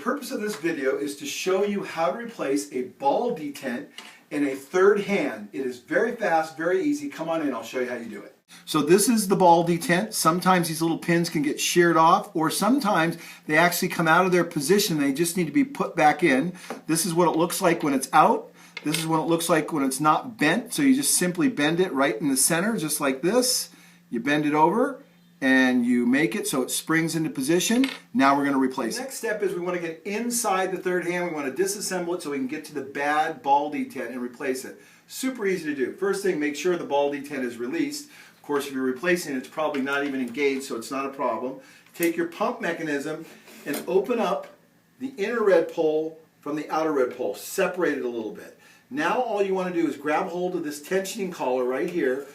purpose of this video is to show you how to replace a ball detent in a third hand. It is very fast, very easy. Come on in, I'll show you how you do it. So this is the ball detent. Sometimes these little pins can get sheared off, or sometimes they actually come out of their position. They just need to be put back in. This is what it looks like when it's out. This is what it looks like when it's not bent. So you just simply bend it right in the center, just like this. You bend it over and you make it so it springs into position. Now we're going to replace it. The next step is we want to get inside the third hand. We want to disassemble it so we can get to the bad ball detent and replace it. Super easy to do. First thing, make sure the ball detent is released. Of course, if you're replacing it, it's probably not even engaged, so it's not a problem. Take your pump mechanism and open up the inner red pole from the outer red pole. Separate it a little bit. Now all you want to do is grab hold of this tensioning collar right here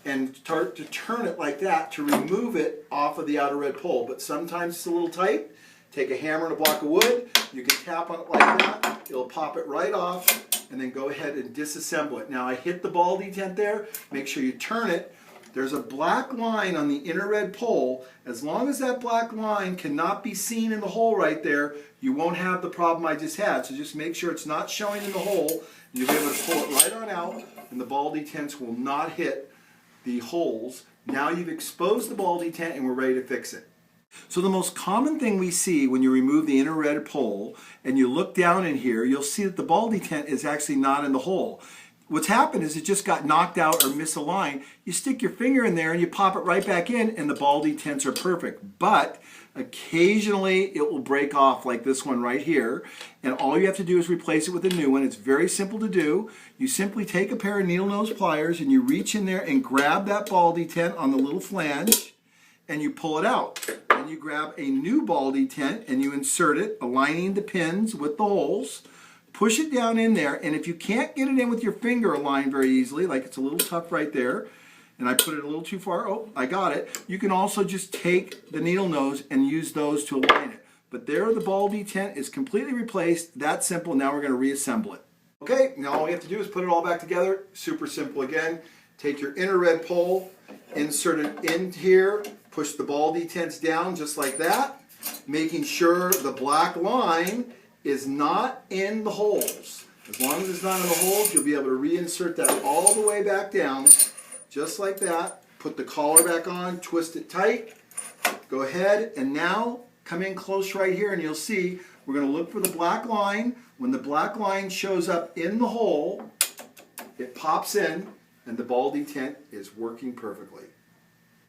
and start to turn it like that to remove it off of the outer red pole. But sometimes it's a little tight. Take a hammer and a block of wood. You can tap on it like that. It'll pop it right off, and then go ahead and disassemble it. Now I hit the ball detent there. Make sure you turn it. There's a black line on the inner red pole. As long as that black line cannot be seen in the hole right there, you won't have the problem I just had. So just make sure it's not showing in the hole, and you'll be able to pull it right on out, and the ball detents will not hit the holes. Now you've exposed the ball detent and we're ready to fix it. So the most common thing we see when you remove the inner red pole and you look down in here, you'll see that the ball detent is actually not in the hole. What's happened is it just got knocked out or misaligned. You stick your finger in there and you pop it right back in and the ball detents are perfect. But occasionally it will break off like this one right here, and all you have to do is replace it with a new one. It's very simple to do. You simply take a pair of needle nose pliers and you reach in there and grab that ball detent on the little flange and you pull it out. And you grab a new ball detent and you insert it, aligning the pins with the holes. Push it down in there, and if you can't get it in with your finger aligned very easily, like it's a little tough right there, and I put it a little too far, oh, I got it, you can also just take the needle nose and use those to align it. But there the ball detent is completely replaced. That simple. Now we're going to reassemble it. Okay, now all we have to do is put it all back together. Super simple again. Take your inner red pole, insert it in here, push the ball detents down just like that, making sure the black line is not in the holes. As long as it's not in the holes, you'll be able to reinsert that all the way back down, just like that. Put the collar back on, twist it tight. Go ahead and now come in close right here and you'll see we're going to look for the black line. When the black line shows up in the hole, it pops in and the ball detent is working perfectly.